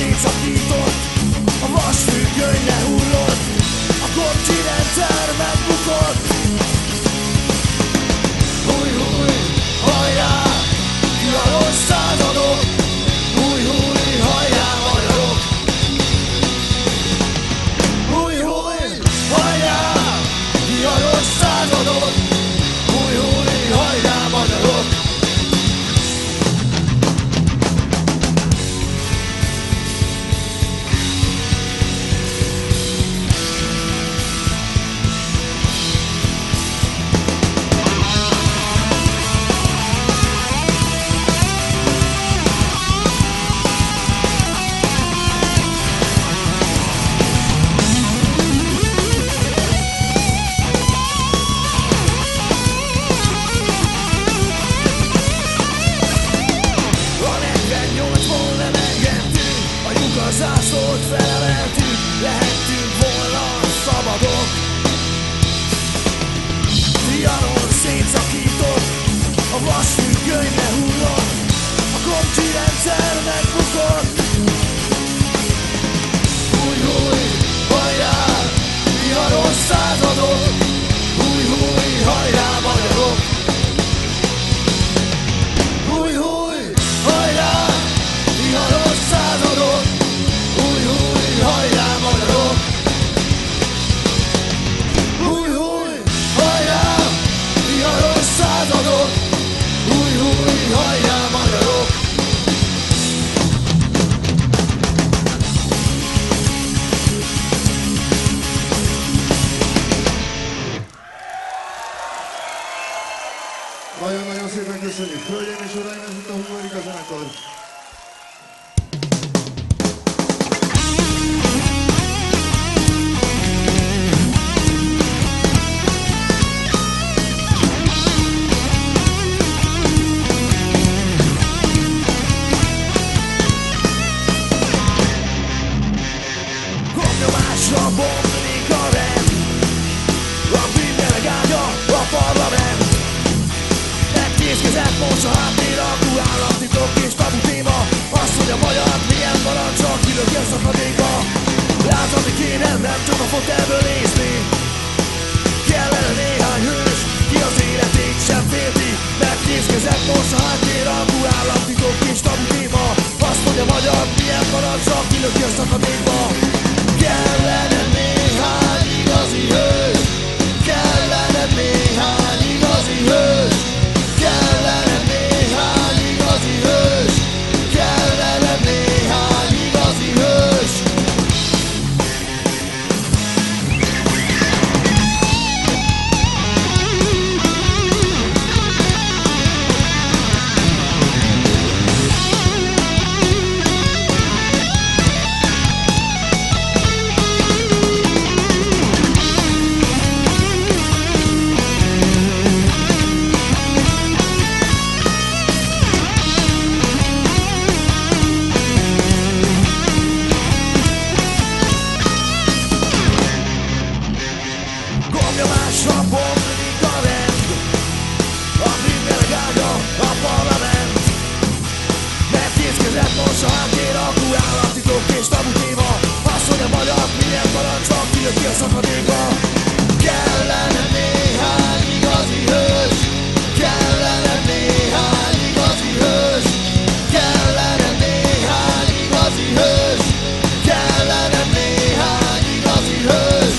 szétszakított, a vasfüggöny lehullott, a kopcsirendszer megbukott. Húj, húj, hajrá, viharos századok, húj, húj, hajrá, magyarok. Húj, húj, hajrá, viharos századok, húj, húj, hajrá, magyarok. Zászlót felemeltük, lehettünk volna szabadok. Trianon szétszakított, a vasfüggöny lehullott, a kopcsirendszer megbukott. Húj, húj, hajrá, viharos századok, húj, húj, hajrá, magyarok. Húj, húj, hajrá, viharos századok, húj, húj, hajrá, magyarok! Húj, húj, hajrá, viharos századok, húj, húj, hajrá, magyarok! Nagyon-nagyon szépen köszönjük! Hölgyeim és uraim, ez itt a Hungorika zenekar! Nyomásra bomlik a rend, a bűnmeleg ágya a parlament. Megkészkezett most a háttéralkú államtitok és tabu téma. Azt, hogy a magyar milyen parancsal kilöki a szakadékba. Látani kéne, nem csak a fotelből nézni. Kellene néhány hős, ki az életét sem félti. Megkészkezett most a háttéralkú államtitok és tabu téma. Azt, hogy a magyar milyen parancsal kilöki a szakadékba. Kellene néhány igazi hős, kellene néhány igazi hős, kellene néhány igazi hős, kellene néhány igazi hős. Gomnyomásra bomlik a rend, a bűnmeleg ágya a parlament. Megkészkezett most a háttéralkú államtitok és tabu téma. Az, hogy a magyar milyen parancsal kilöki a szakadékba. Kellene néhány igazi hős, kellene néhány igazi hős, kellene néhány igazi hős, kellene néhány igazi hős,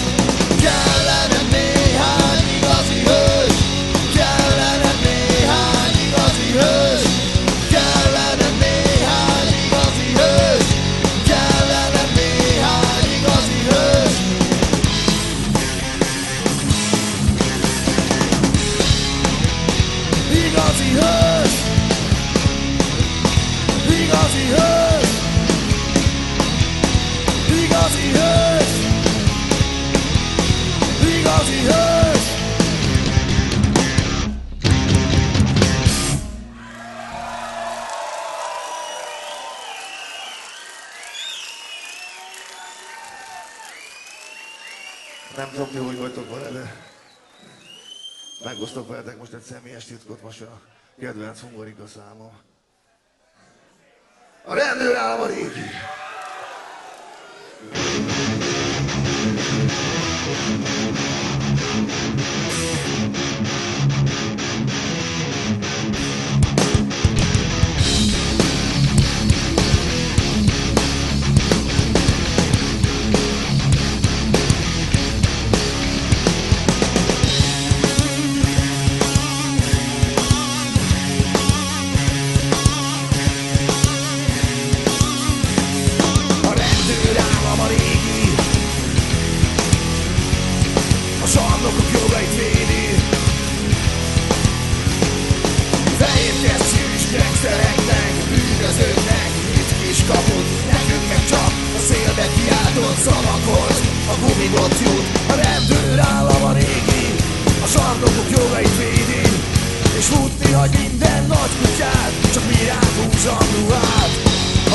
kellene néhány igazi hős, kellene néhány igazi hős, kellene néhány igazi hős, kellene néhány igazi hős. Igazi hős, igazi hős, igazi hős, igazi hős. Nem tudom, ti hogy vagytok vele, de megosztok veletek most egy személyes titkot, most a kedvenc Hungorika számom. A rendőr álma régi! tudott jut. A rendőrállam a régi, a sarnokok jogait védi, és futni hagy minden nagy kutyát, csak mi ránk húzam ruhát.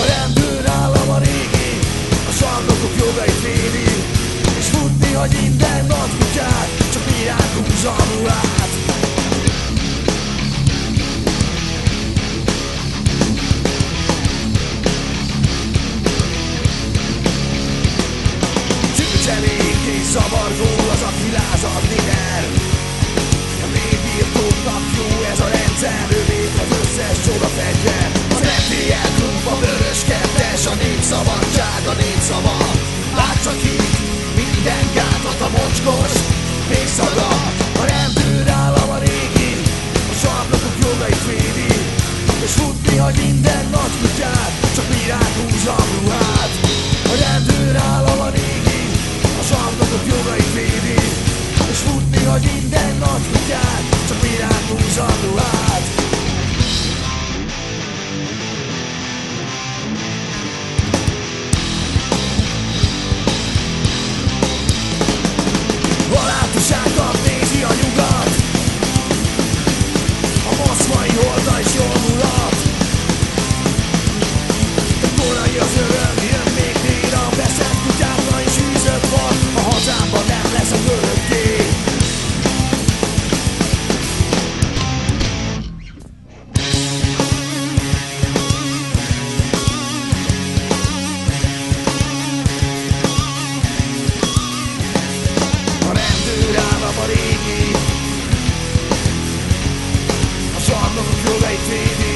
A rendőrállam a régi, a sarnokok jogait védi, és futni hagy minden nagy kutyát, csak mi ránk húzam ruhát. Csőcselék és zavargó az, aki lázadni mer. A népbirtoknak jó ez a rendszer, övék az összes csodafegyver. Az FDL klub, a vörös kettes, a népszabadság, a népszava. Látsa ki minden gátat, a mocskos népszagat. A rendőrállam a régi, a sarnokok jogait védi, és futni hagy minden nagy kutyát, csak mi ránk húzam ruhát. A rendőrállam a régi, a sarnokok jogait védi, és futni hagy minden nagy kutyát, csak mi ránk húzam ruhát. A látoságot nézi a nyugat, a moszkvai horda is jól mulat. De korai az öröm, jön még dél, a beszent kutyákra is űzött van, a hazámban nem lesz a örökké. A rendőrállam a régi, a sarnokok jogait védi.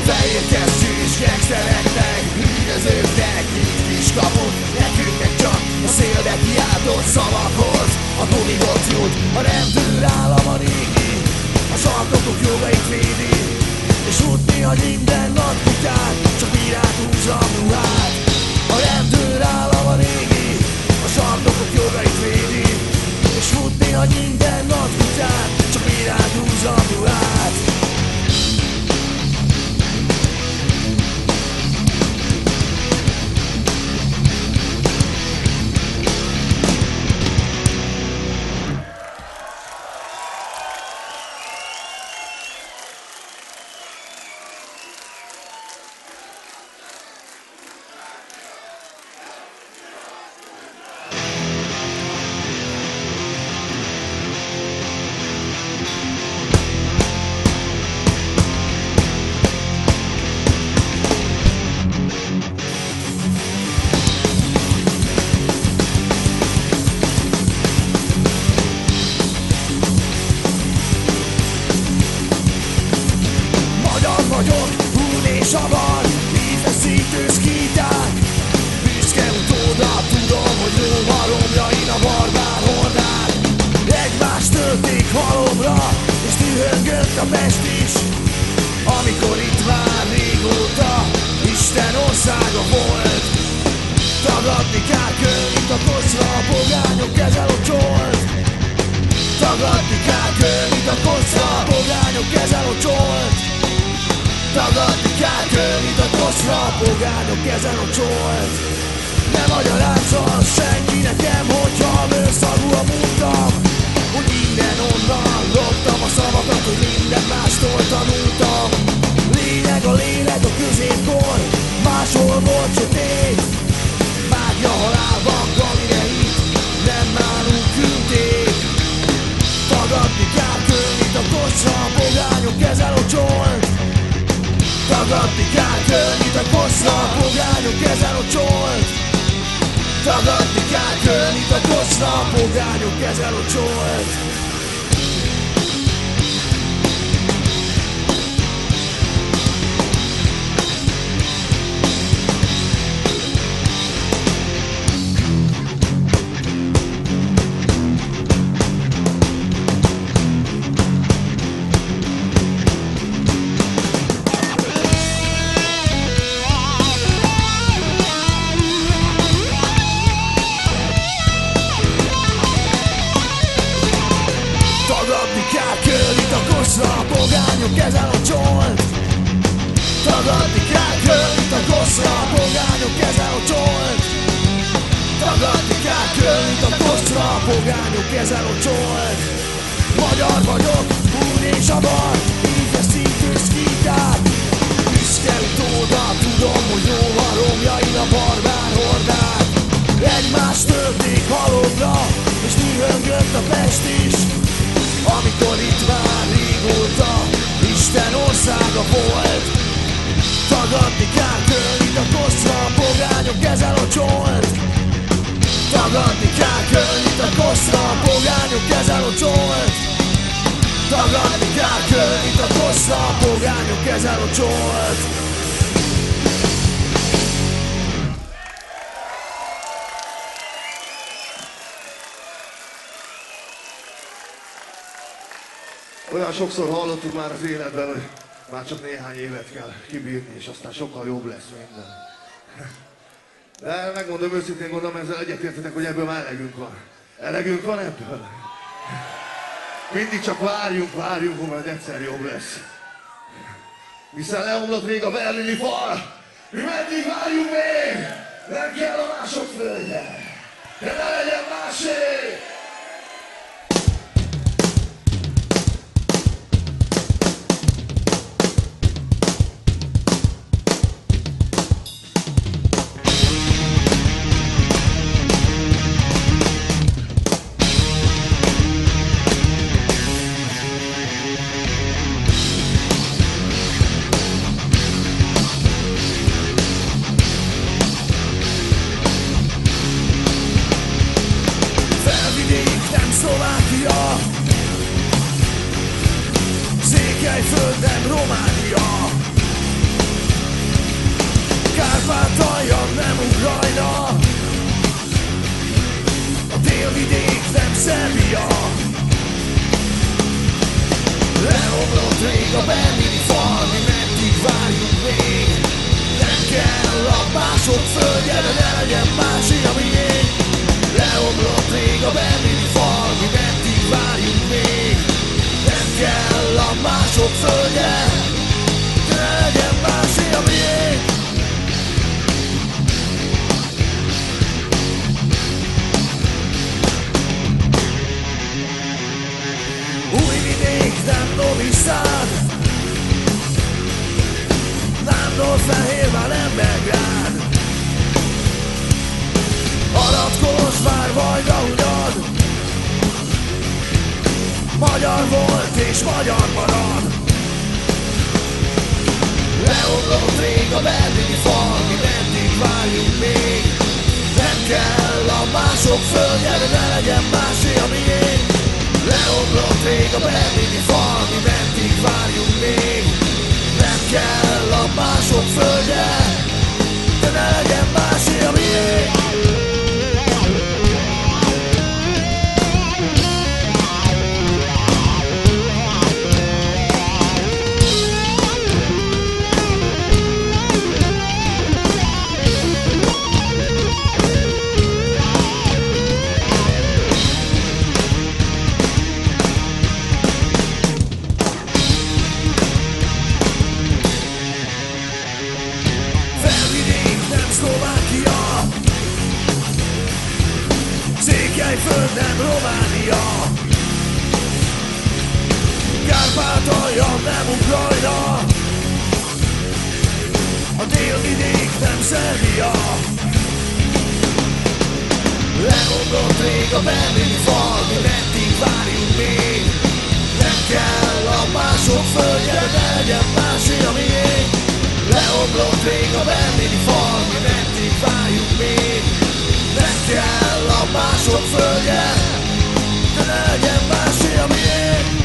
Fehér kesztyű és gengsztereknek, bűnözőknek nincs kiskaput, nekünk meg csak a szélbe kiáltott szavakhoz a tudidot jut. A rendőrállam a régi, a sarnokok jogait védi, és futni hagy minden nagy kutyát, csak mi ránk húzam ruhát. A rendőrállam a régi, a sarnokok jogait védi, és futni hagy minden nagy kutyát, csak mi ránk húzam ruhát. Vagyok, hún és avar, híveszítő szkíták. Büszke utódra tudom, hogy lóharomjain a barbár hordák. Egymást tölték halomra, és dühöngött a Pest is, amikor itt már régóta Isten országa volt. Tagadni kár könnyű, mint a kocra, a pogányok kezel a csolt. Tagadni kár könnyű, mint a kocra, a pogányok kezel a csolt. Tagadni kár könnyű, mint a kocra, a pogányok kezel a csolt. Ne magyarázzon senki nekem, hogyha bőrszagú a múltam, hogy innen onnan loptam a szavakat, hogy minden mástól tanultam. Lényeg a lélek a középkor, máshol volt sötét. Mágia halálban, amire itt nem nálunk küldték. Tagadni kár könnyű, mint a kocra, a pogányok kezel a csolt. Tagadni kár könnyű, mint a kocra, a pogányok kezel a csolt. Tagadni kár könnyű, mint a kocra, a pogányok kezel a csolt. pogányok ezen a csolt. Magyar vagyok, úr és avar, így a szintős skitát. Isten utóda, tudom, hogy jó a romjain a barbár hordák. Egymás törték halomra, és dühöngött a Pest is. Amikor itt már régóta Isten országa volt. Tagadni kell könnyít a kosztra, a pogányok ezen a csolt. Tagadni kell könnyít a kosztra, a pogányok ezen a csolt. Tagadni kell könnyít a kosztra, a pogányok ezen a csolt. Olyan sokszor hallottuk már az életben, hogy már csak néhány évet kell kibírni, és aztán sokkal jobb lesz minden. De megmondom őszintén, gondolom, ezzel egyetértetek, hogy ebből már elegünk van. Elegünk van ebből? Mindig csak várjunk, hogy majd egyszer jobb lesz. Hiszen leomlott rég a berlini fal. Mi meddig várjunk még? Nem kell a mások földje, de ne legyen másé! Szlovákia, Székelyföld nem Románia, Kárpátalja nem Ukrajna, a délvidék nem Szerbia. Leomlott rég a berlini fal, mi meddig várjunk még? Nem kell a mások földje, de ne legyen másé a miénk. Leomlott rég a berlini fal, mi meddig várjunk még? Nem kell a mások földje, de ne legyen másé a miénk. Újvidék nem Novi Sad, Nándorfehérvár nem Belgrád, Arad-Kolozsvár, Vajdahunyad, magyar volt és magyar marad. Leomlott rég a berlini fal, mi meddig várjunk még? Nem kell a mások földje, de ne legyen másé a miénk. Leomlott rég a berlini fal, mi meddig várjunk még? Nem kell a mások földje, de ne legyen másé a miénk. Szlovákia, Székelyföld nem Románia, Kárpátalja nem Ukrajna, a délvidék nem Szerbia. Leomlott rég a berlini fal, mi meddig várjunk még? Nem kell a mások földje, de ne legyen másé a miénk. Leomlott rég a berlini fal, mi meddig várjunk még? Nem kell a mások földje, de ne legyen másé a miénk.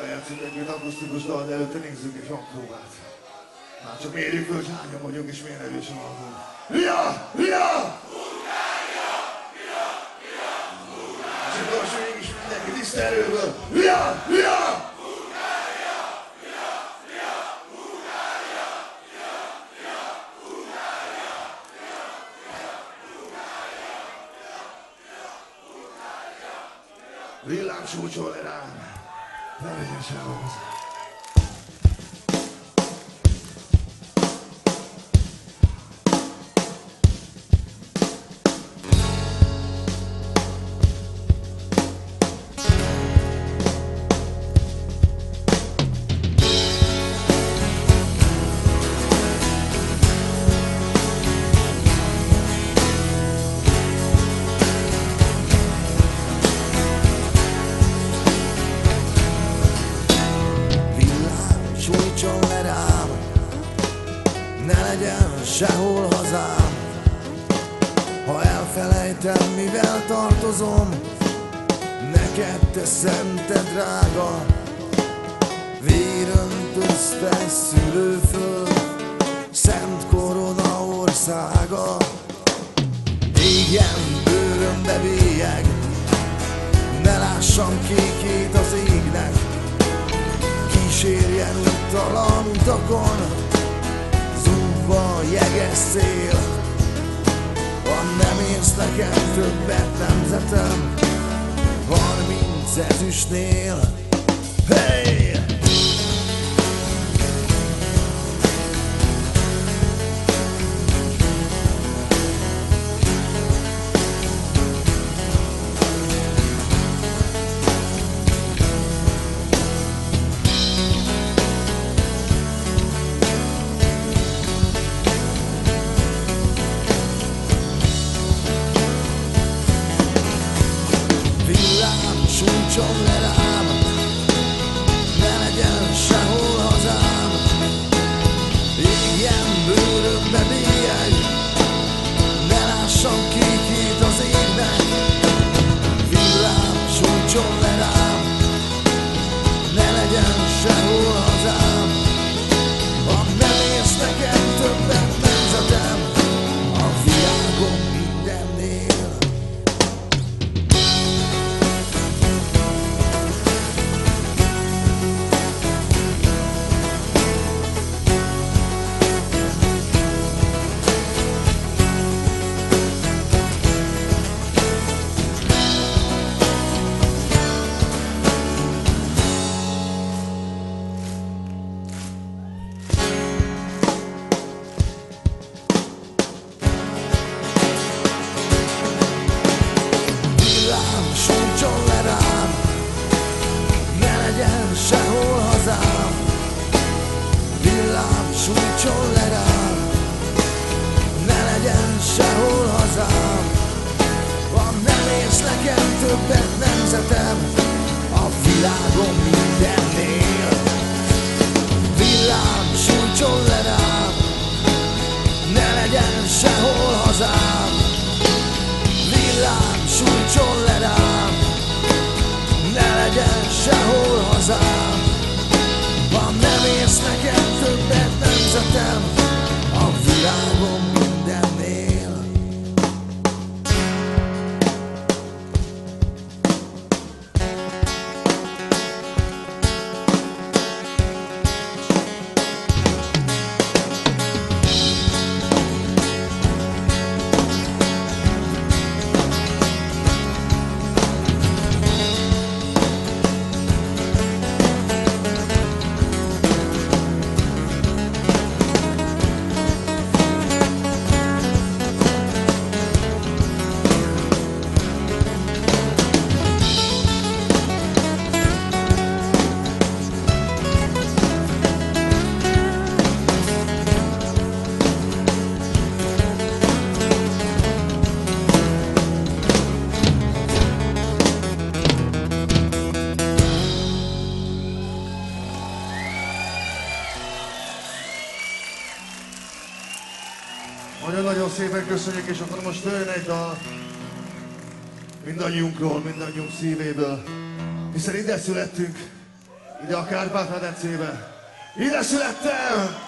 Eljátszunk egy akusztikus dal, de előtte nézzük egy hangpróbát. Már csak mérjük, hogy hányan vagyunk és milyen erősen hangunk. Ja! Ja! És akkor most mégis mindenki tiszta erőből. Ja! Villámsúcson le rám, ne legyen sehol hozzá. Sújtson le rám, ne legyen sehol hazám. Ha elfelejtem, mivel tartozom, neked te szent, te drága. Véröntözte szülőföld, szent korona országa. Égjen bőrömbe bélyeg, ne lássam kékét az égnek. Kísérjen úttalan utakon, zúgva jeges szél. Ha nem érsz nekem többet nemzetem, 30 ezüstnél. Hey! Sújtson le rám, ne legyen sehol hazám. Égjen bőrömbe bélyeg, ne lássam kékét az égnek. Villám, sújtson le rám, ne legyen sehol hazám. Ha nem érsz nekem többet nemzetem, a világon mindennél. Sújtson le rám, ne legyen sehol hazám. Villám, sújtson le rám, ne legyen sehol hazám. Ha nem érsz nekem többet nemzetem, a világon mindennél. Villám, sújtson le rám, ne legyen sehol hazám. Villám, sújtson le rám, ne legyen sehol hazám. Ha nem érsz nekem többet nemzetem, a világon mindennél. Nagyon-nagyon szépen köszönjük, és akkor most jön egy dal mindannyiunkról, mindannyiunk szívéből. Hiszen ide születtünk, ide a Kárpát-medencébe. Ide születtem!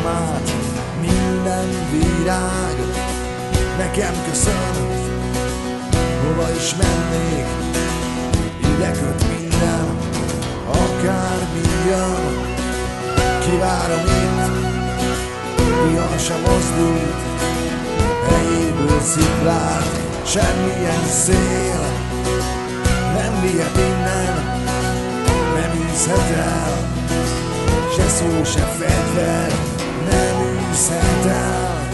jártam át minden virág, nekem köszön, hova is mennék, ide köt minden, akármi jön. Kivárom itt, vihar sem mozdít, helyéből sziklát, semmilyen szél nem vihet innen, nem űzhet el, se szó, se fegyver nem űzhet el.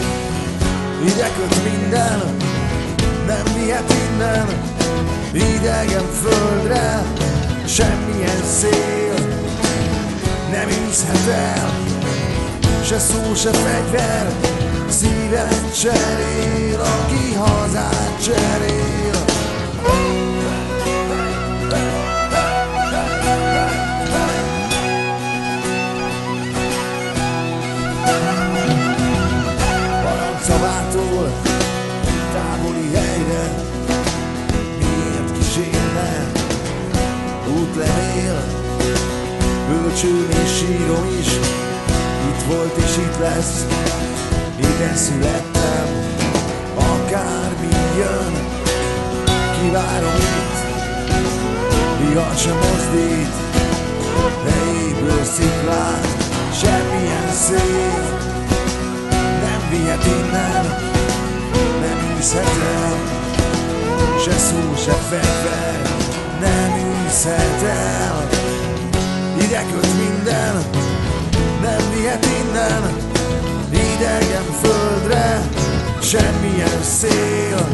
Ide köt minden, nem vihet innen, idegen földre, semmilyen szél nem űzhet el, se szó, se fegyver, szívet cserél, aki hazát cserél. Parancsszavától távoli helyre miért kísérne útlevél, bölcsőm és sírom is itt volt és itt lesz, ide születtem, akármi jön. Kivárom itt, vihar sem mozdít, helyéből sziklát, semmilyen szél nem vihet innen, nem űzhet el, se szó, se fegyver nem űzhet el. Ide köt minden, nem vihet innen, idegen földre, semmilyen szél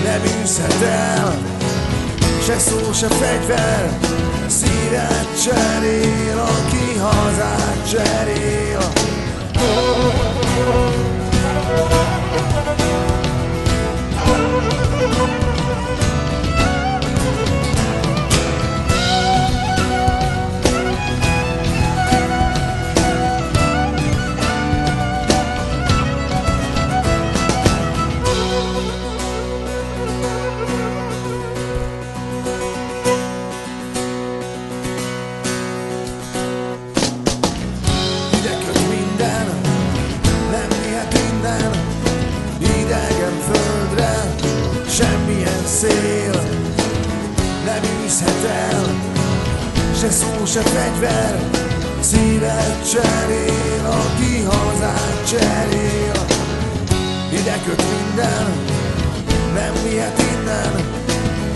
nem űzhet el, se szó, se fegyver, szívet cserél, aki hazát cserél. Szél nem űzhet el, se szó, se fegyver, szívet cserél, aki hazát cserél. Ide köt minden, nem vihet innen,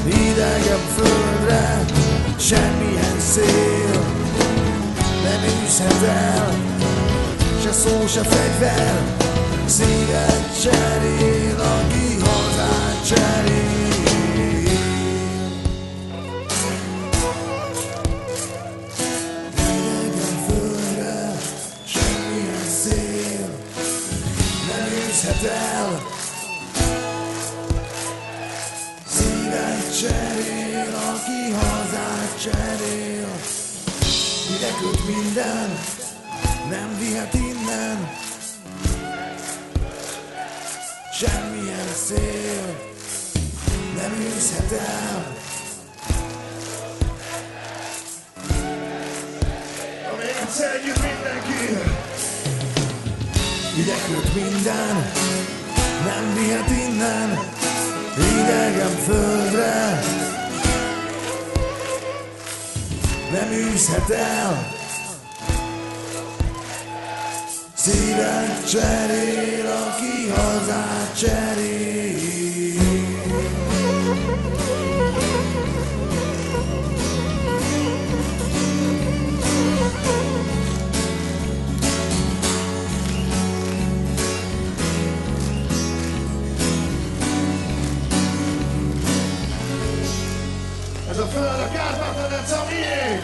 idegen földre, semmilyen szél nem űzhet el, se szó, se fegyver, szívet cserél, aki hazát cserél. El. Szívet cserél, aki hazát cserél. Ide köt minden, nem vihet innen, semmilyen szél nem űzhet el. Még egyszer együtt mindenki! Ide köt minden, nem vihet innen, idegen földre, nem űzhet el, szívet cserél, aki hazát cserél. Ez a föld, a Kárpát-medence a miénk!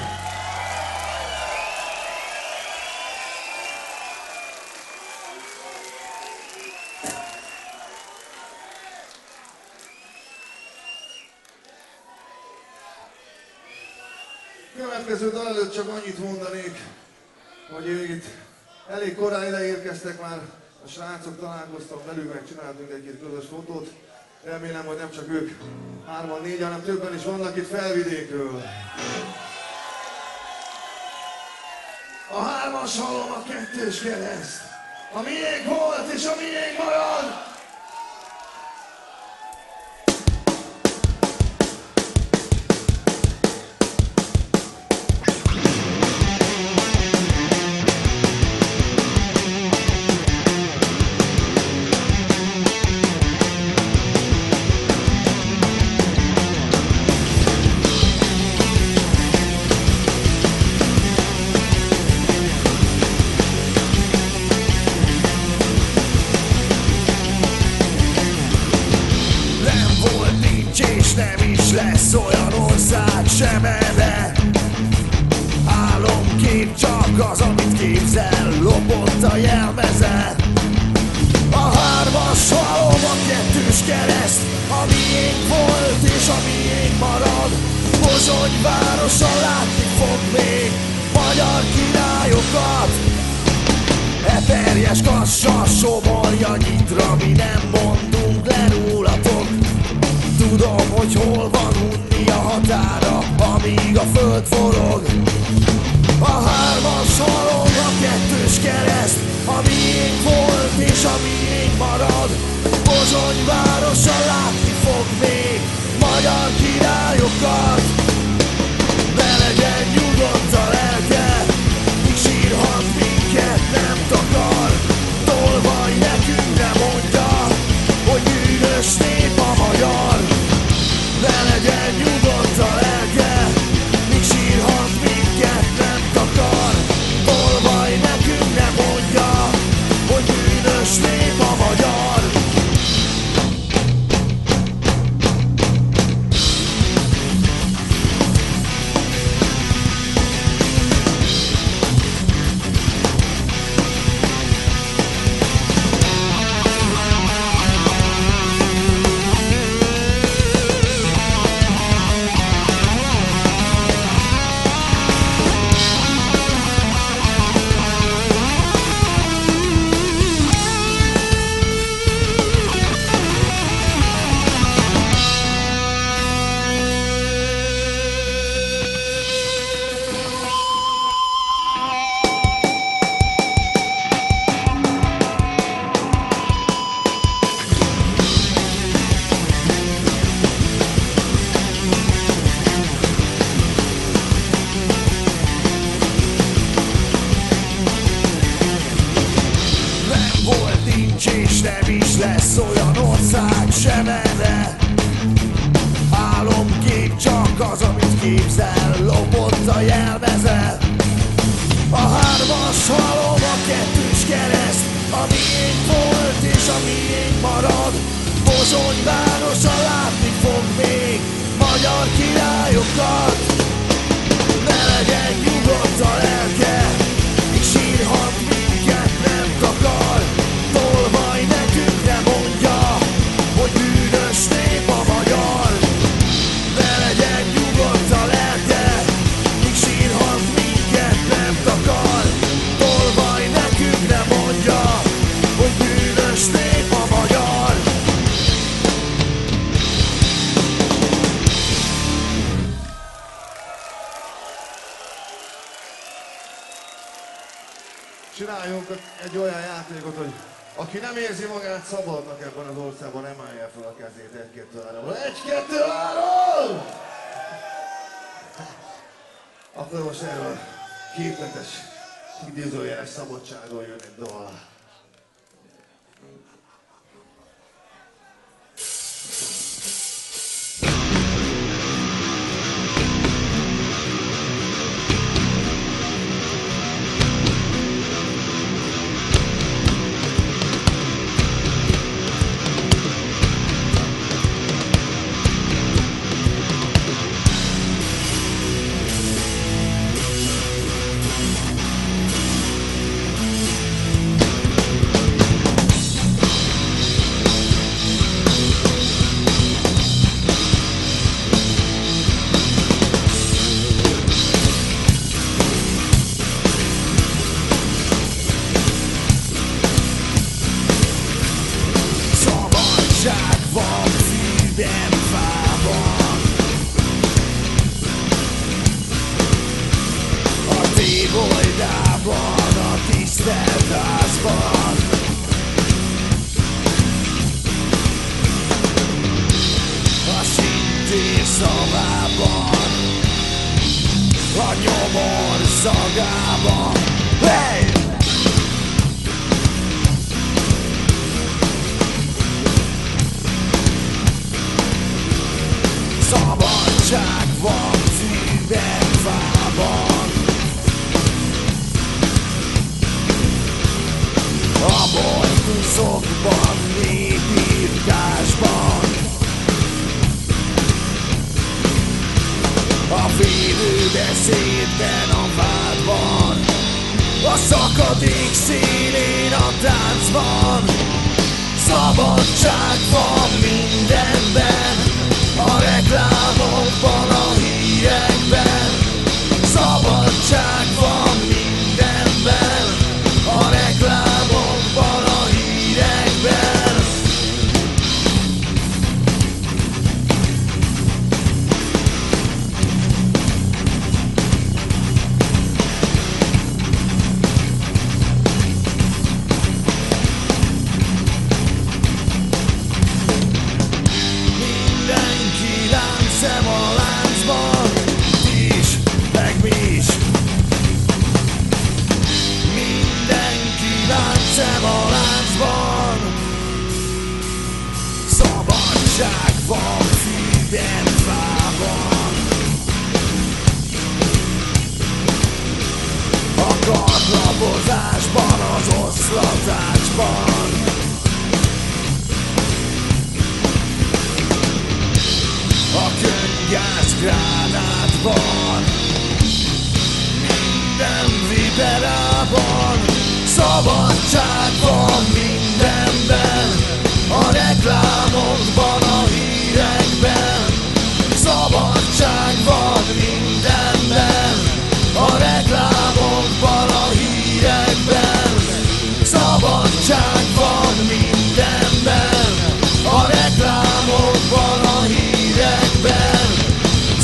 Következő dal előtt csak annyit mondanék, hogy itt elég korán ide érkeztek már a srácok, találkoztak velük, meg csináltunk egy-két közös fotót. Remélem, hogy nem csak ők 3-4, hanem többen is vannak itt Felvidékről. A hármas halom, a kettős kereszt. A miénk volt és a miénk marad. Nem is lesz olyan ország sem erre. Álomkép csak az, amit képzel, lopott a jelmeze. A hármas halom, a kettős kereszt, a miénk volt és a miénk marad. Pozsony városa látni fog még magyar királyokat. Eperjes Kassa, Somorja, Nyitra, mi nem mondunk le rólatok. Tudom, hogy hol van Hunnia határa, amíg a föld forog. A hármas halom, a kettős kereszt, a miénk volt és a miénk marad. Pozsony városa látni fog még magyar királyokat. Ne legyen nyugodt a lelke, míg sírhat minket nem takar. Tolvaj nekünk ne mondja, hogy bűnös nép a magyar. Ne legyen nyugodt a lelke, míg sírhat minket nem takar. Tolvaj nekünk ne mondja, hogy bűnös nép a magyar. És nem is lesz olyan ország sem erre. Álomkép csak az, amit képzel, lopott a jelmeze. A hármas halom, a kettős kereszt, a miénk volt és a miénk marad. Pozsony városa látni fog még magyar királyokat. Ne legyen nyugodt a lelke, míg sírhat minket nem takar. Tolvaj nekünk ne mondja, hogy bűnös nép a magyar. Ne legyen nyugodt a lelke, míg sírhat minket nem takar. Tolvaj nekünk ne mondja, hogy bűnös nép a magyar. Csináljunk egy olyan játékot, hogy aki nem érzi magát szabadnak ebben az országban, emelje fel a kezét 1-2-3-ról. 1-2-3! Akkor most erről képletes, idézőjeles szabadságról jön egy dal. szagában. Hey! Szabadság van Fidegfában, a bojtuszokban, népírtásban, a védőbeszédben, a vádban, a szakadék szélén, a táncban. Szabadság van mindenben, a reklámokban, a hírekben. Szabadság van mindenben, a reklámokban, a hírekben. Láncszem a láncban, ti is, meg mi is. Mindenki láncszem a láncban. Szabadság van Fidegfában, a kardlabozásban, az oszlatásban. A könnygászgránátban, minden viperában. Szabadság van mindenben, a reklámokban, a hírekben. Szabadság van mindenben, a reklámokban, a hírekben. Szabadság van mindenben, a reklámokban, a hírekben.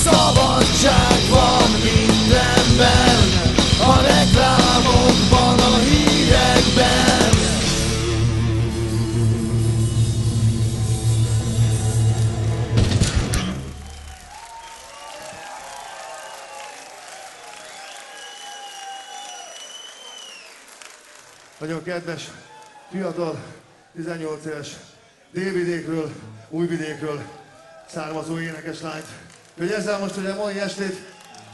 Szabadság van mindenben, a reklámokban, a hírekben. Nagyon kedves, fiatal, 18 éves Délvidékről, Újvidékről származó énekeslányt, hogy ezzel most ugye a mai estét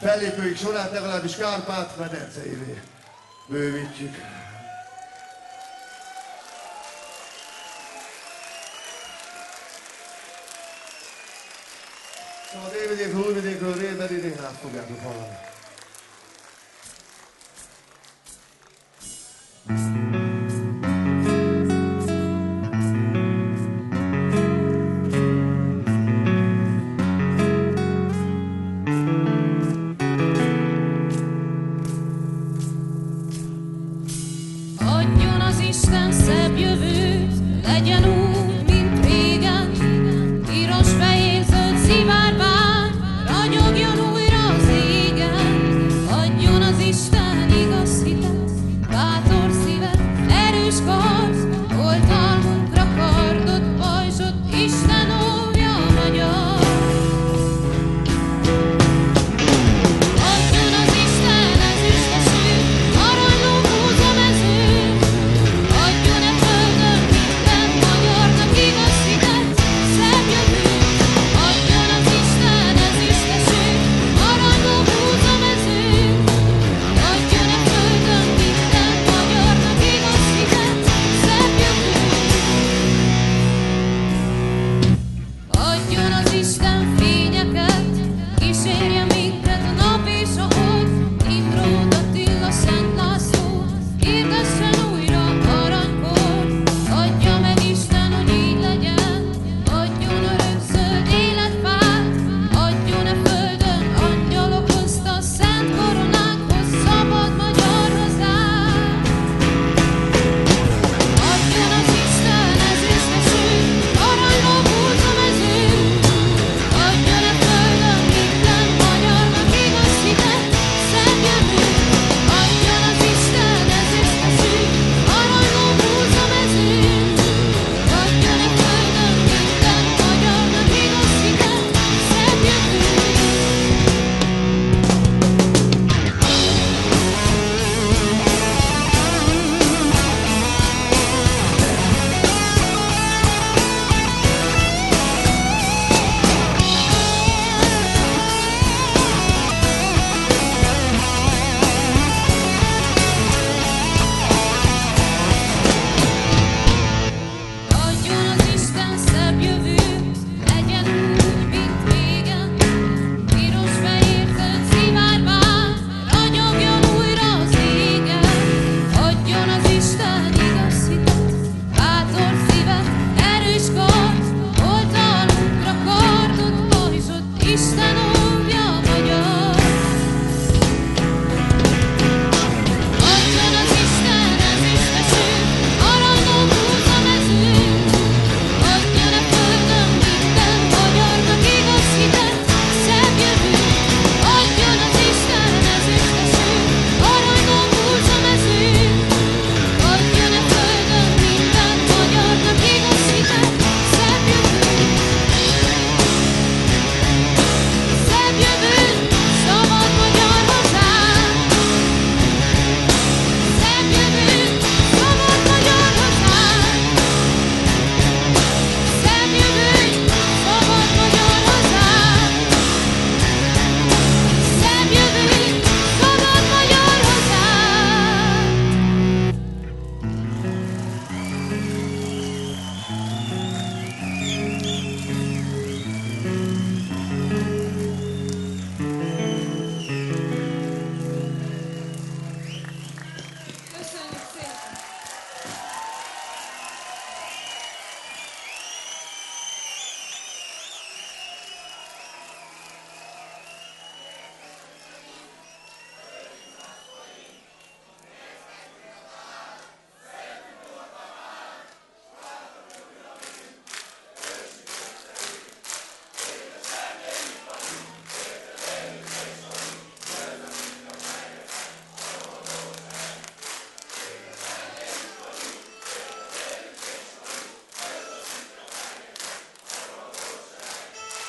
fellépőik sorát legalábbis Kárpát-medenceivé bővítjük. Szóval a Délvidékről, Újvidékről Réber Irénát fogjátok hallani. Adjon az Isten szebb jövőt, legyen úgy, mint régen. Piros, fehér, zöld szivárvány, ragyogjon újra az égen. Adjon az Isten igaz hitet, bátor szívet,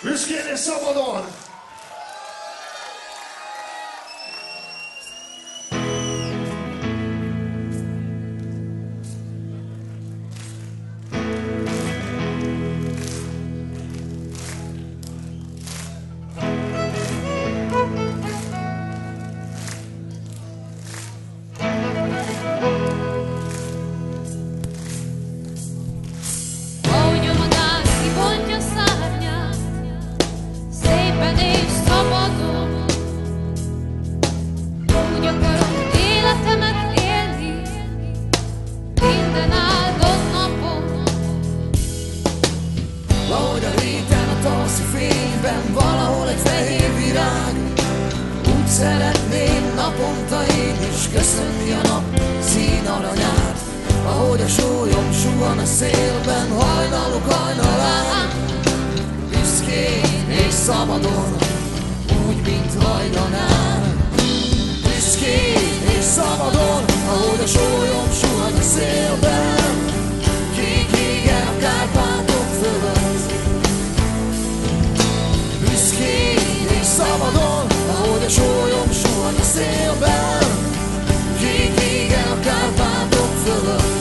Büszkén és szabadon! Ahogy a madár kibontja szárnyát, szépen és szabadon, úgy akarom életemet élni, minden áldott napon. Ahogy a réten a tavaszi fényben valahol egy fehér virág, úgy szeretném naponta én is köszönni a nap színaranyát. Ahogy a sólyom suhan a szélben hajnalok hajnalán, büszkén és szabadon, úgy, mint hajnalán. Büszkén és szabadon, ahogy a sólyom suhan a szélben, kék égen a Kárpátok fölött. Büszkén és szabadon, ahogy a sólyom suhan a szélben, kék égen a Kárpátok fölött.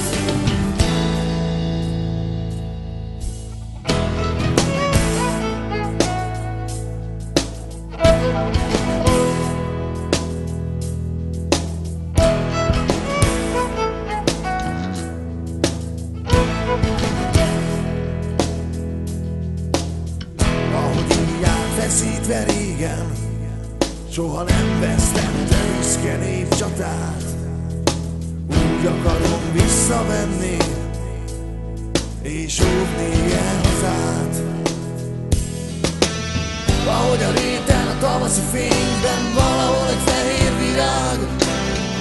Ahogy íját feszítve régen, soha nem vesztette büszke népcsatát. Úgy akarom visszavenni és óvni ilyen hazát. Ahogy a réten a tavaszi fényben valahol egy fehér virág,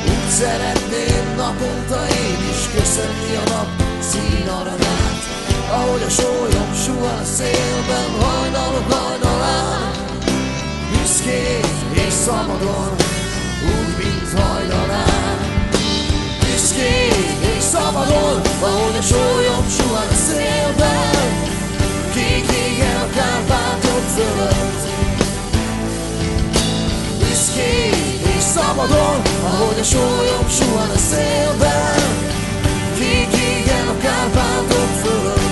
úgy szeretném naponta én is köszönni a nap színaranyát. Ahogy a sólyom suhan a szélben hajnalok hajnalán, büszkén és szabadon, úgy, mint hajnalán. Büszkén és szabadon, ahogy a sólyom suhan a szélben, kék égen a Kárpátok fölött. Büszkén és szabadon, ahogy a sólyom suhan a szélben, kék égen a Kárpátok fölött.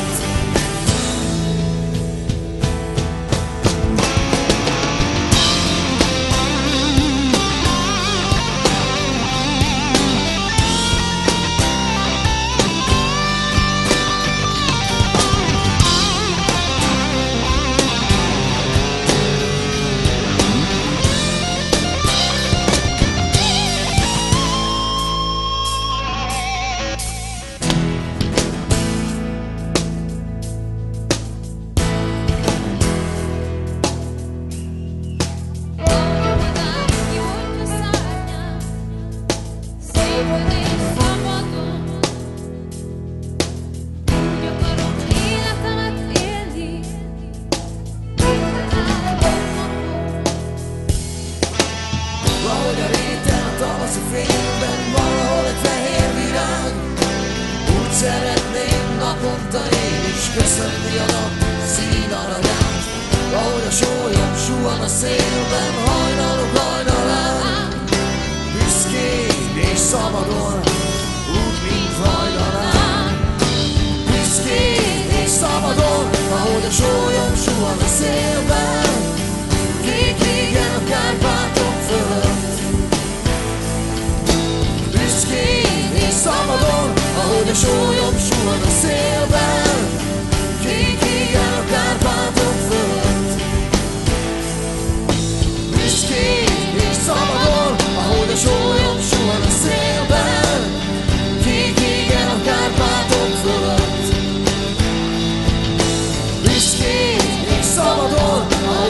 Ahogy a réten a tavaszi fényben valahol egy fehér virág, úgy szeretném naponta én is köszönni a nap színaranyát. Ahogy a sólyom suhan a szélben hajnalok hajnalán, büszkén és szabadon, úgy, mint hajnalán. Büszkén és szabadon, ahogy a sólyom suhan a szélben, kék égen a Kárpátok fölött. Büszkén és szabadon, ahogy a sólyom suhan a szélben, kék égen a Kárpátok fölött. Büszkén és szabadon, ahogy a sólyom suhan a szélben, kék égen a Kárpátok fölött. Büszkén és szabadon, ahogy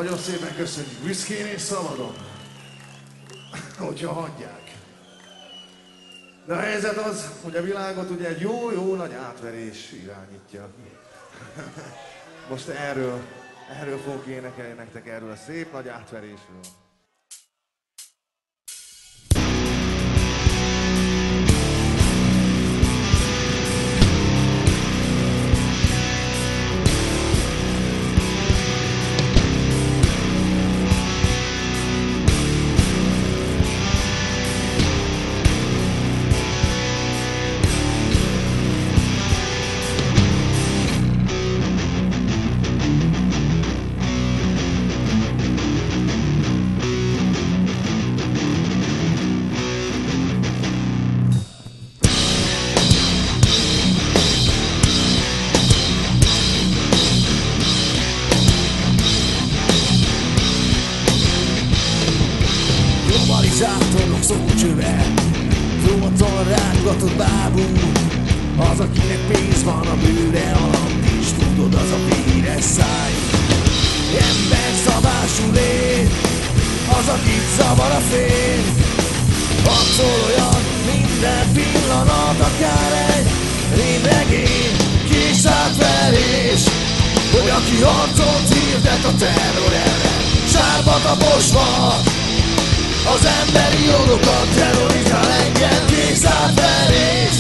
Nagyon szépen köszönjük. Viszkén és szabadon. Hogyha hagyják. De a helyzet az, hogy a világot ugye egy jó nagy átverés irányítja. Most erről fogok énekelni nektek, erről a szép nagy átverésről. Globalizátorok szócsöve, fronton rángatott bábú. Az, akinek pénz van a bőre alatt is, tudod, az a véres száj. Ember szabású lény, az, akit zavar a fény. Harcol olyan minden pillanat, akár egy rémregény. Kis átverés, hogy aki harcot hirdet a terror ellen, sárba taposva az emberi jogokat terrorizál engem. Kész átverés,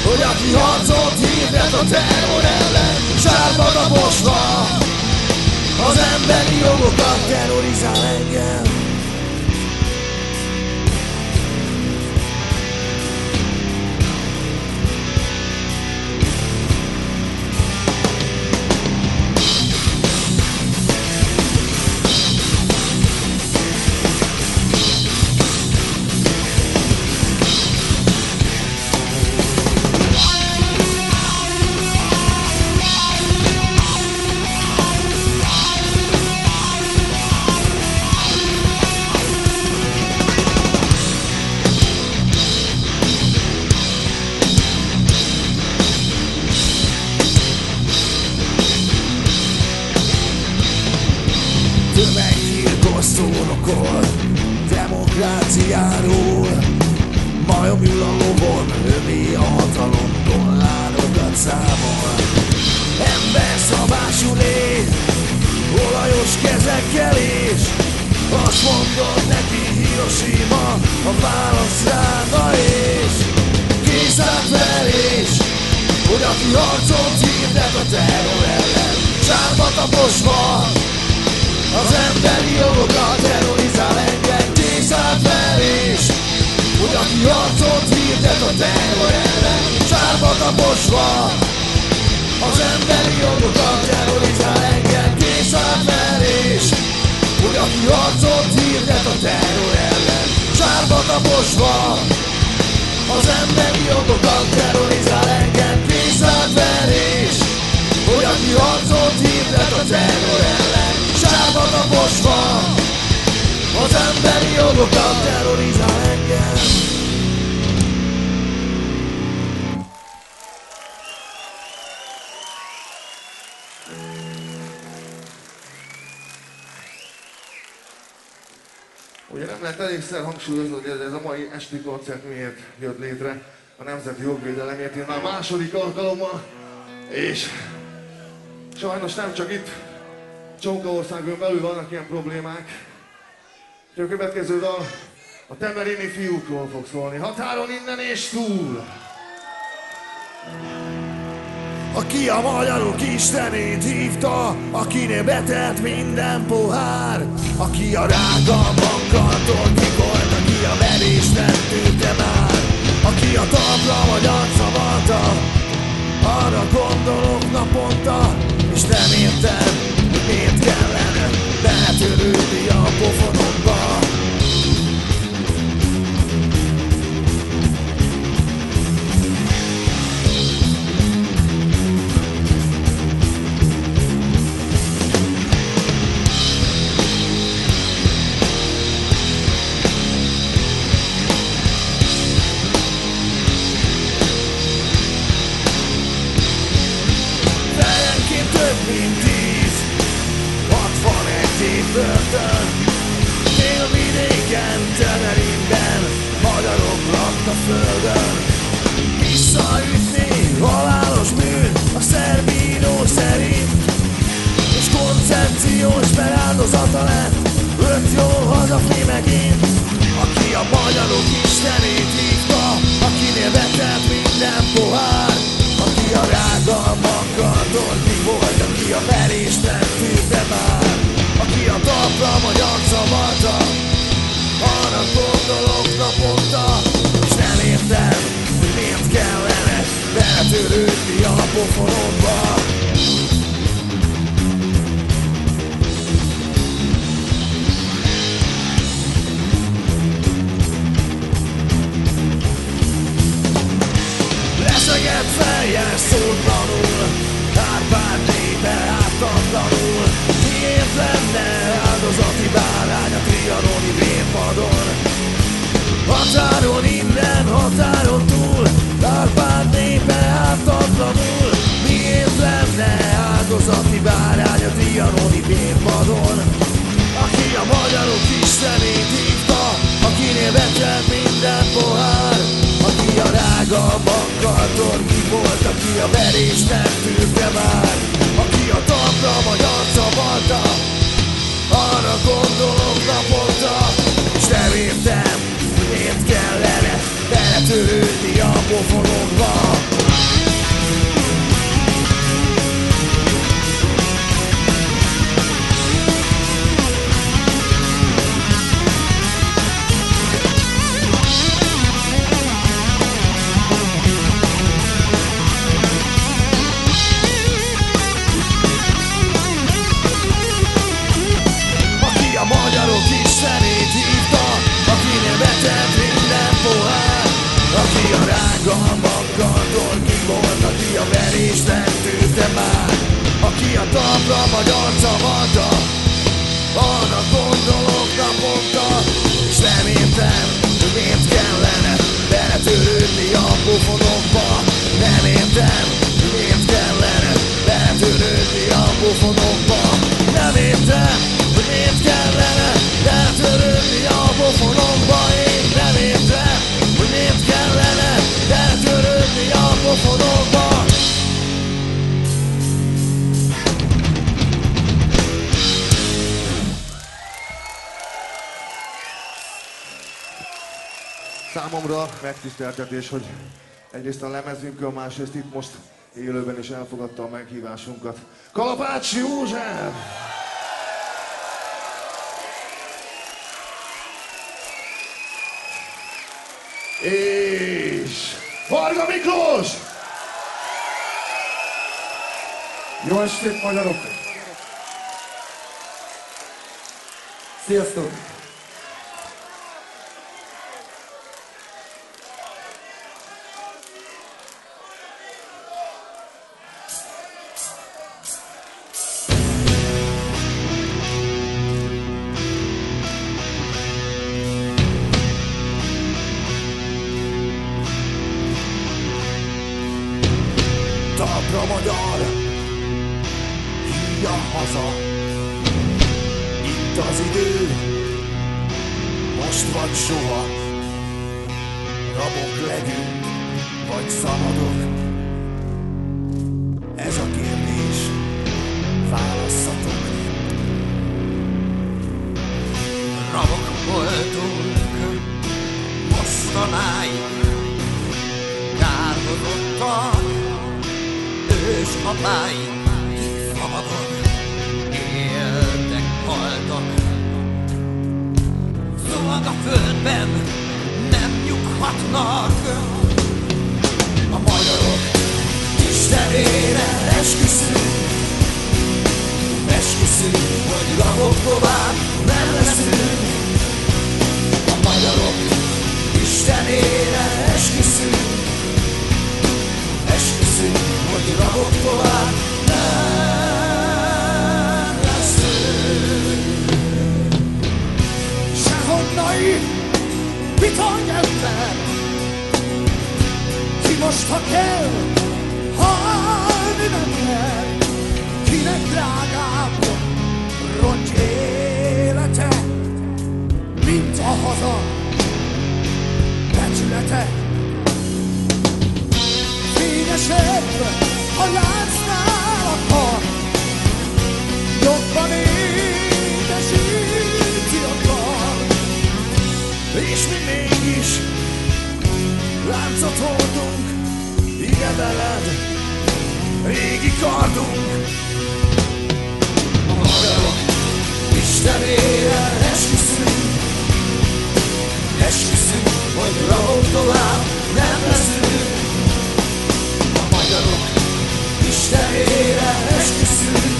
hogy aki harcot hirdet a terror ellen, sárba taposva az emberi jogokat terrorizál engem. Tömeggyilkos szónokol demokráciáról, majom ül a lovon, övé a hatalom, dollárokat számol. Emberszabású lény, olajos kezekkel és azt mondod neki Hiroshima, a válasz ráda és kész átverés, hogy aki harcot hirdet a terror ellen, sárba taposva az emberi jogokat terrorizál engem. Kész átverés, hogy aki harcot hirdet a terror ellen, sárba taposva az emberi jogokat terrorizál engem. Kész átverés, hogy aki harcot hirdet a terror ellen, sárba taposva az emberi jogokat terrorizál engem. Kész átverés, hogy aki harcot hirdet a terror ellen, sárba taposva az emberi jogokat terrorizál engem. Ugye nem lehet elégszer hangsúlyozni, hogy ez a mai esti koncert miért jött létre, a Nemzeti Jogvédelemért. Én már második alkalommal, és sajnos nem csak itt, Csonkaországon belül vannak ilyen problémák. A következő dal a temerini fiúkról fog szólni. Határon innen és túl! Aki a magyarok istenét hívta, akinél betelt minden pohár, aki a rágalban kartolt volt, aki a verést nem tűrte már, aki a talpra magyar szavalta, arra gondolok naponta, és nem értem, hogy miért kellene betörődni a pofonomba. Fejenként több mint 10, 61 év börtön. Délvidéken, Tenerifben, magyarok lakta földön. Visszaütni halálos bűn a szerbíró szerint, és koncepciós feláldozata lett 5 jól hazafi megint. Aki a magyarok istenét hívta, akinél vetett minden pohár, aki a rágalmakkal torki volt, aki a verést nem tűrte már, aki a talpra magyar zavarta, arra gondolok naponta, és nem értem, hogy miért kellene beletörődni a pofonomba. Leszegett fejjel szótlanul, Árpád népe ártatlanul. Miért lenne áldozati bárány a trianoni vérpadon? Határon innen, határon túl, Árpád népe ártatlanul. Miért lenne áldozati bárány a trianoni vérpadon? Aki a magyarok istenét hívta, akinél vetett minden pohár, aki a rágalmakkal torki volt, aki a verést nem tűrte már, aki a talpra magyar zavarta, arra gondolok naponta, és nem értem, hogy miért kellene beletörődni a pofonomba. Istenét hívta, akinél vetett minden pohár, aki a rágalmakkal torki volt, aki a verést nem tűrte már, aki a talpra magyar zavarta, arra gondolok naponta, és nem értem, hogy miért kellene beletörődni a pofonomba. Nem értem, hogy miért kellene beletörődni a pofonomba. Nem értem, hogy miért kellene beletörődni a pofonomba. Én nem értem, hogy miért kellene beletörődni a pofonomba. Számomra megtiszteltetés, hogy egyrészt a lemezünkön, másrészt itt most élőben is elfogadta a meghívásunkat Kalapács József! És Varga Miklós! Jó estét, magyarok! Sziasztok! Talpra magyar, hívja haza. Itt az idő, most vagy soha. Rabok legyünk, vagy szabadok. Ez a kérdés, válasszatok. Rabok voltunk mostanáig, kárhozottak. Ős apáink szabadon éltek, haltak. Szóval a földben nem nyughatnak. A magyarok istenére esküszünk, hogy rabok tovább nem leszünk. A magyarok istenére esküszünk, hogy rabok tovább nem leszünk. Sehonnai vitanyelven, ki most ha kell, halni nem kell, kinek drágább rongy ér. haza becsülete. Fényesebb a láncnál a kar, jobban édesíti a kar. És mi mégis láncot hordunk, ide veled, régi kardunk. A magyarok Istenére esküszünk, hogy rabok tovább nem leszünk. A magyarok Istenére esküszünk,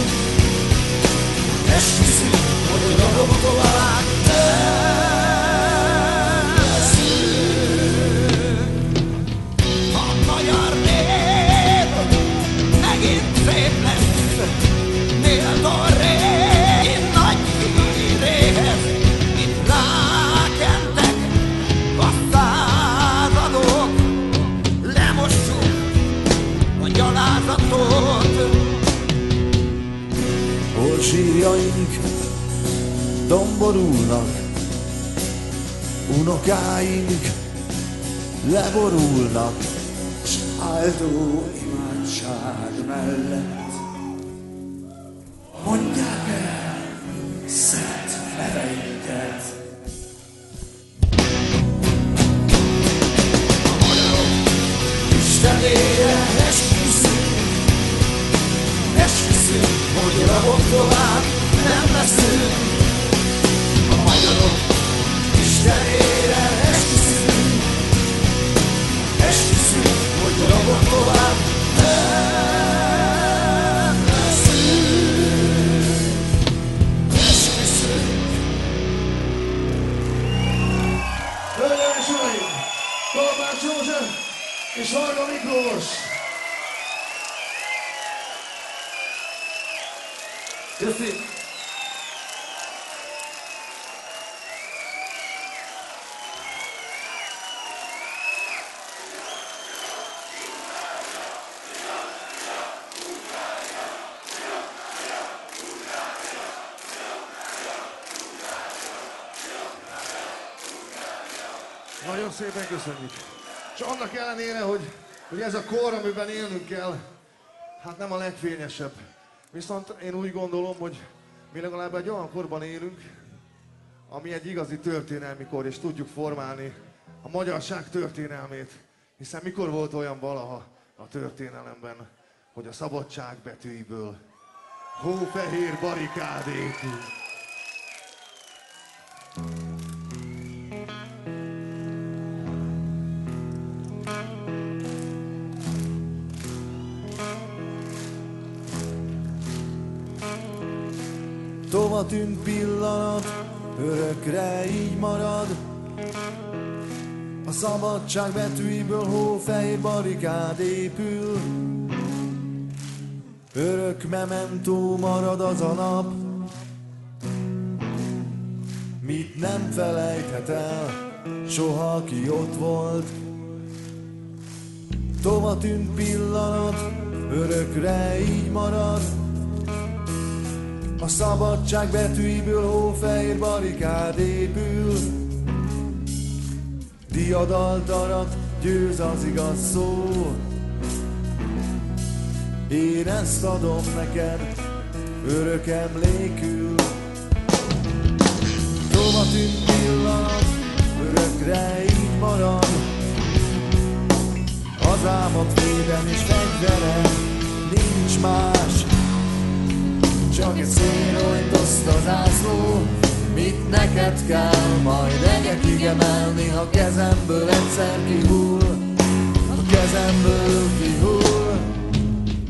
hogy rabok tovább nem leszünk. A magyar nép megint szép lesz, méltó régi nagy híréhez. Itt rákentek a századok, lemossuk a gyalázatot. Hol sírjaink domborulnak, unokáink leborulnak, s áldó imádság mellett mondják el szent neveinket. A magyarok Istenére esküszünk, hogy rabok tovább nem leszünk. A magyarok Istenére esküszünk, hogy rabok tovább nem leszünk. Esküszünk. Hölgyeim és uraim, Kovács József és Varga Miklós! Köszi! Nagyon szépen köszönjük. És annak ellenére, hogy ez a kor, amiben élnünk kell, hát nem a legfényesebb. Viszont én úgy gondolom, hogy mi legalább egy olyan korban élünk, ami egy igazi történelmi kor, és tudjuk formálni a magyarság történelmét. Hiszen mikor volt olyan valaha a történelemben, hogy a szabadság betűiből hófehér barikád épül. Tova tűnt pillanat, örökre így marad. A szabadság betűiből hófehér barikád épül. Örök mementó marad az a nap, mit nem felejthet el soha, aki ott volt. Tova tűnt pillanat, örökre így marad. A szabadság betűiből hófehér barikád épül. Diadalt arat, győz az igaz szó. Én ezt adom neked, örök emlékül. Tova tűnt pillanat, örökre így marad. Hazámat védem és fegyverem, nincs más. Csak egy szénrojt oszt a zászló, mit neked kell majd egekig emelni, ha kezemből egyszer kihull, ha kezemből kihull.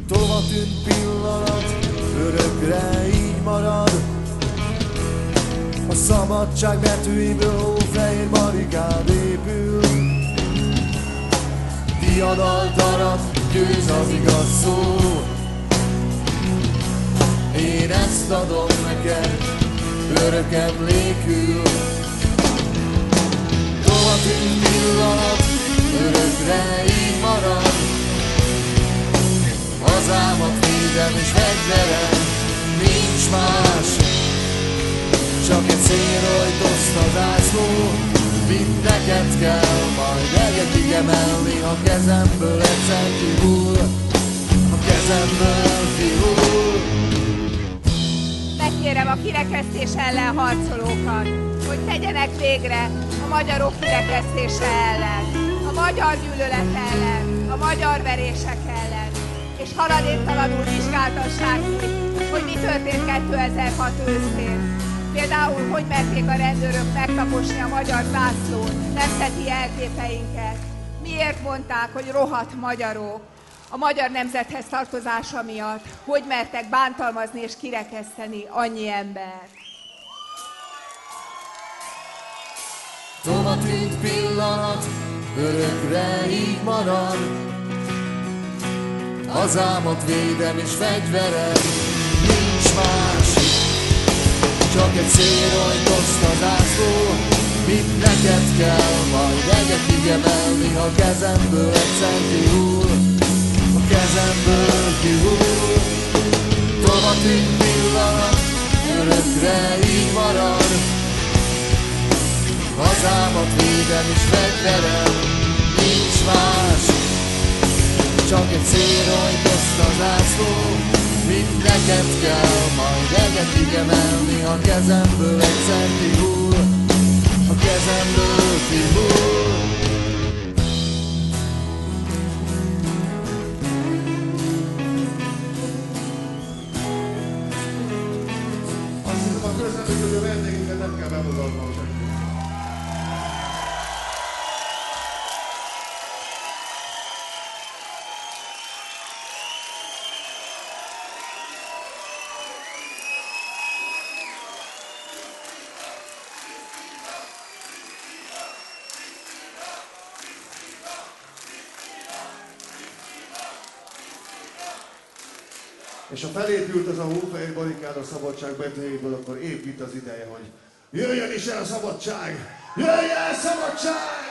Tova tűnt pillanat, örökre így marad. A szabadság betűiből hófehér barikád épül. Diadalt arat, győz az igaz szó. Én ezt adom neked, örök emlékül. Tova tűnt pillanat, örökre így marad. Hazámat védem és fegyverem, nincs más. Csak egy szélrajt oszt a zászló. neked kell majd egyekig emelni, ha kezemből egyszer kihull, ha kezemből kihull. Megkérem a kirekesztés ellen harcolókat, hogy tegyenek végre a magyarok kirekesztése ellen, a magyar gyűlölet ellen, a magyar verések ellen, és haladéktalanul vizsgáltassák ki, hogy mi történt 2006 őszén. Például, hogy merték a rendőrök megtaposni a magyar zászlót, nemzeti jelképeinket. Miért mondták, hogy rohadt magyarok a magyar nemzethez tartozása miatt? Hogy mertek bántalmazni és kirekeszteni annyi embert? Tova tűnt pillanat, örökre így marad. Hazámat védem és fegyverem, nincs más. Csak egy szélrajtoszt a zászló, mit neked kell majd egyekig emelni, ha kezemből egyszer kihull, ha kezemből kihull. Tova tűnt pillanat, örökre így marad. Hazámat védem és fegyverem, nincs más. Csak egy szélrajtoszt a zászló, mit neked kell majd egyekig emelni, ha kezemből egyszer kihull, ha kezemből kihull. Azt hiszem, a közreműködő vendégünket nem kell bemutatnom senki. És ha felépült ez a hófehér barikád a szabadság betűjéből, akkor épp itt az ideje, hogy jöjjön is el a szabadság! Jöjjön el szabadság!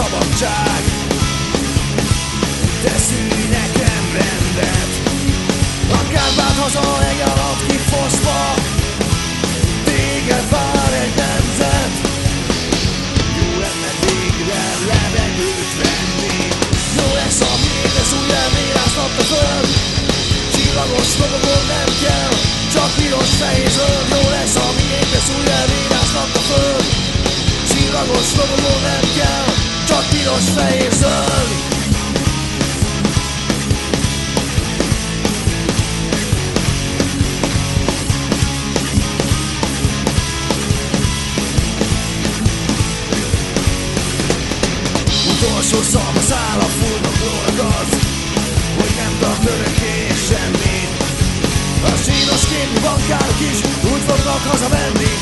Szabadság, te szűj nekem rendet. A Kárpát haza egy alatt kifoszva, téged vár egy nemzet. Jó lenne végre levegőt venni, jó lesz a miénk, ez új elmérásnak a föld. Csillagos logogon nem kell, csak piros, fehér, zöld. Jó lesz a miénk, ez új elmérásnak a föld. Csillagos logogon nem kell, csak piros, fehér, zöld. Utolsó szavazál a fúrnak lóragaz, hogy nem tart örökké semmit. A zsíros képű bankárok is úgy fognak hazamenni,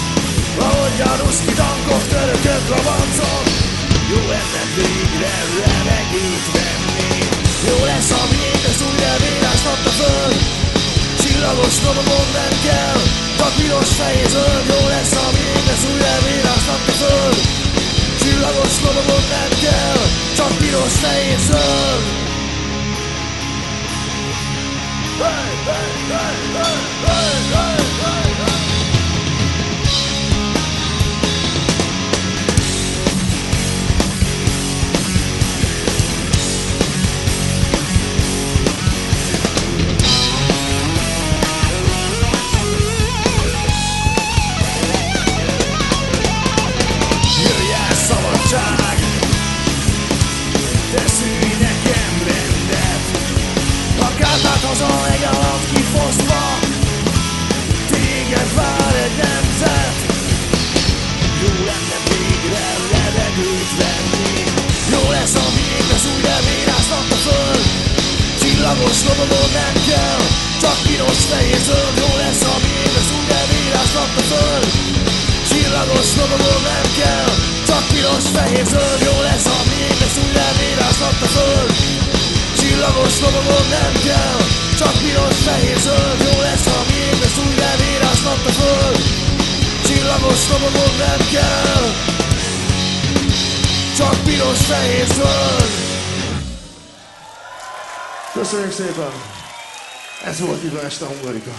ahogy a ruszki tankok, törökök, rovancok. Jó lenne végre levegőt venni, jó lesz a miénk, ez új elvírás adta föl. Csillagos lovagon nem kell, csak piros, fehér, zöld. Jó lesz a miénk, ez új elvírás adta föl. Csillagos lovagon nem kell, csak piros, fehér, zöld. Hey, hey, hey, hey, hey, hey, hey, hey. Te szűj nekem rendet. A Kárpát haza egy alatt kifosztva, téged vár egy nemzet. Jó lenne végre levegőt venni, jó lesz a miénk, ez új elvírásnak a föld. Csillagos lobogón nem kell, csak piros, fehér, zöld. Jó lesz a miénk, ez úgy elvírás lakta föld. Csillagos lobogón nem kell, csak piros, fehér, zöld. Jó lesz a miénk, ez úgy elvírás lakta föld. Csillagos lobogón nem kell, csak piros, fehér, zöld. Jó lesz a miénk, ez úgy elvírás lakta föld. Csillagos lobogón nem kell, csak piros, fehér, zöld. Köszönjük szépen! Ez volt itt este a Hungarika.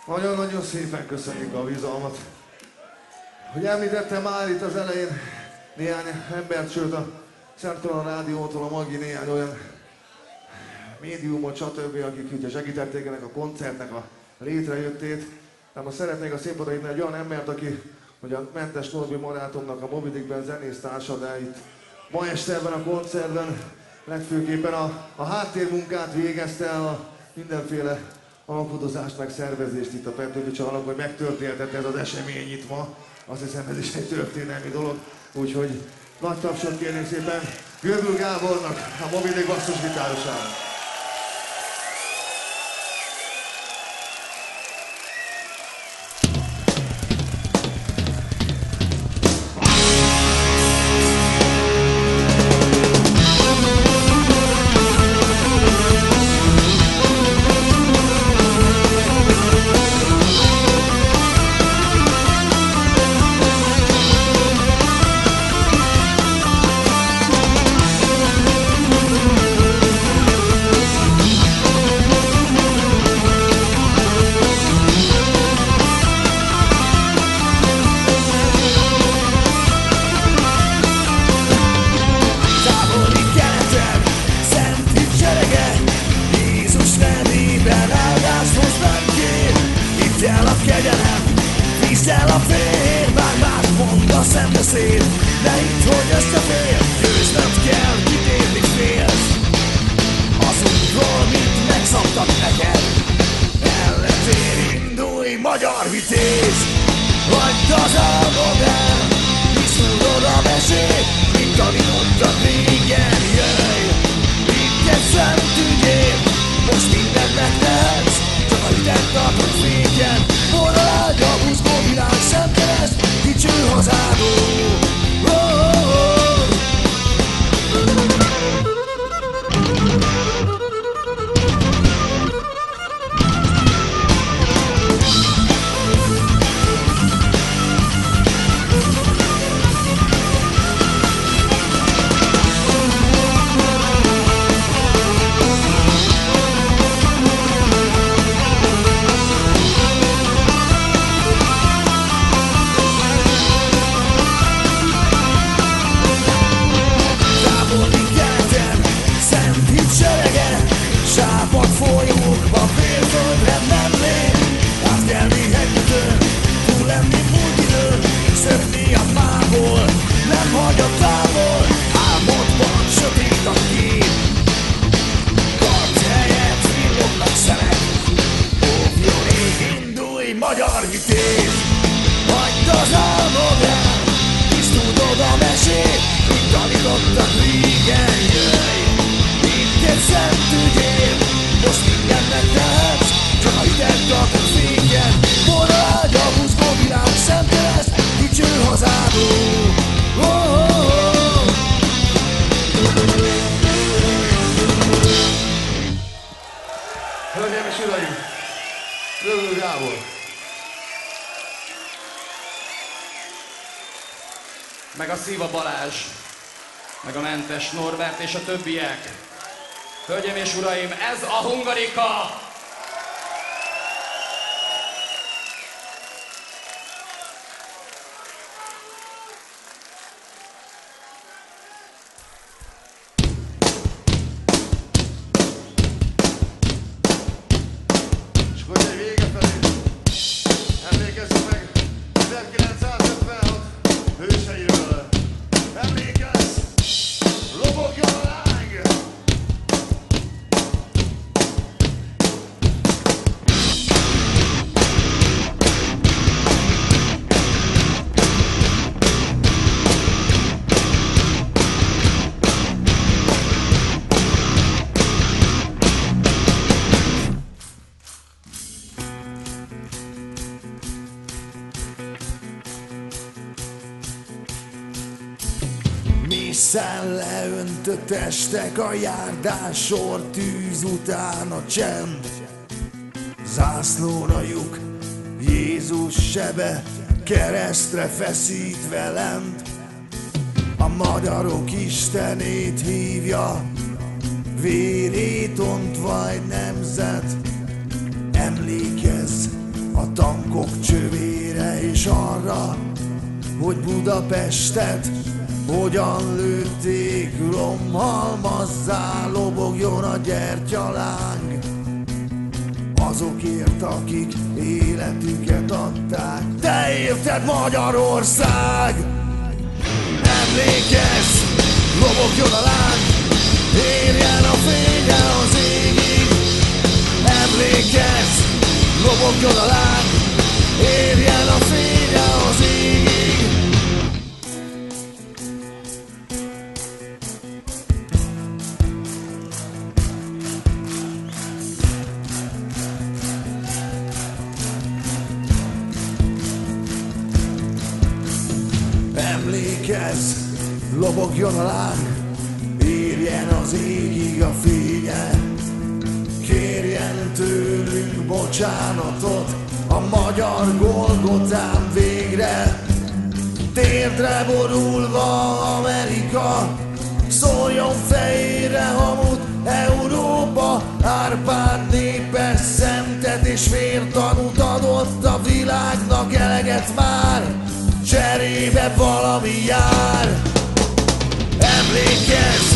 Nagyon-nagyon szépen köszönjük a bizalmat. Hogy említettem már itt az elején néhány embert, sőt a Szemtelen Rádiótól a Magi néhány olyan médiumot, stb., akik ugye segítették ennek a koncertnek a létrejöttét. De most szeretnék a színpadra hívni egy olyan embert, aki ugye a Mentes Norbi barátomnak a Moby Dickben zenésztársa, de itt ma este ebben a koncertben legfőképpen a háttérmunkát végezte el, a mindenféle alkodozást, meg szervezést itt a Petőfi Csalak, hogy megtörténhetett ez az esemény itt ma. Azt hiszem, ez is egy történelmi dolog. Úgyhogy nagy tapsot kérnék szépen Göbül Gábornak, a Moby Dick basszusgitárosának. meg a Szíva Balázs, meg a Mentes Norbert és a többiek. Hölgyeim és uraim, ez a Hungarika! Mészen leöntött estek a járdán, sor tűz után a csend. Zászlóra lyuk, Jézus sebe, keresztre feszítve lent. A magyarok Istenét hívja, vérét ontva egy nemzet. Emlékezz a tankok csövére és arra, hogy Budapestet hogyan lőtték, romhalmazzá, lobogjon a gyertyaláng. Azokért, akik életüket adták, te érted Magyarország! Emlékezz, lobogjon a láng, érjen a fénye az égig. Emlékezz, lobogjon a láng, érjen a fénye az égig. Emlékezz, lobogjon a láng, érjen az égig a fénye. Kérjen tőlünk bocsánatot a magyar Golgotán végre. Térdre borulva Amerika, szóljon fejére hamut Európa. Árpád népe szemtet és vértanút adott a világnak, eleget már, cserébe valami jár. Emlékezz,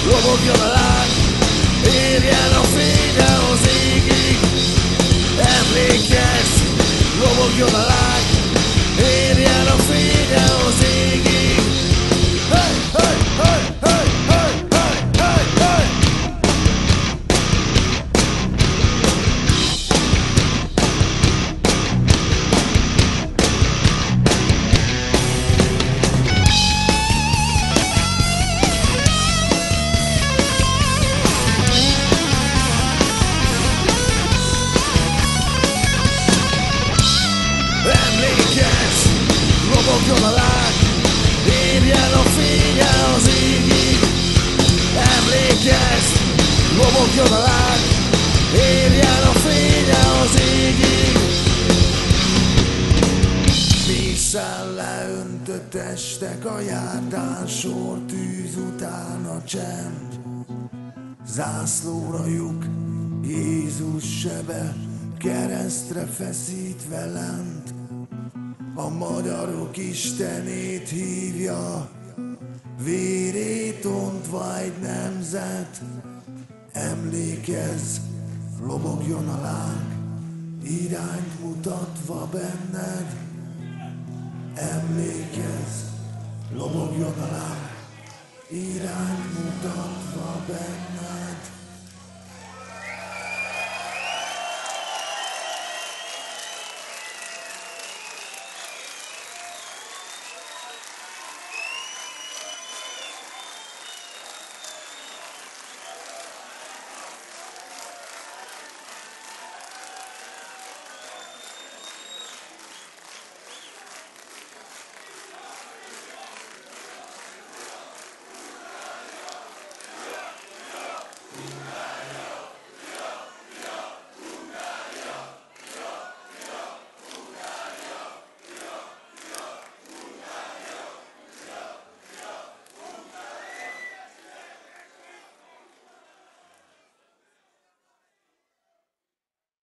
lobogjon a láng, érjen a fénye az égig. Emlékezz, lobogjon a láng, érjen a fénye az égig. Hey, hey, hey, hey, hey, hey, hey, hey. Lobogjon a láng, érjen a fénye az égig. Emlékezz, lobogjon a láng, érjen a fénye az égig. Mészen leöntött estek a járdán, sor tűz után a csend. Zászlóra lyuk, Jézus sebe, keresztre feszítve lent. A magyarok Istenét hívja, vérét ontva egy nemzet. Emlékezz, lobogjon a láng, irányt mutatva benned. Emlékezz, lobogjon a láng, irányt mutatva benned.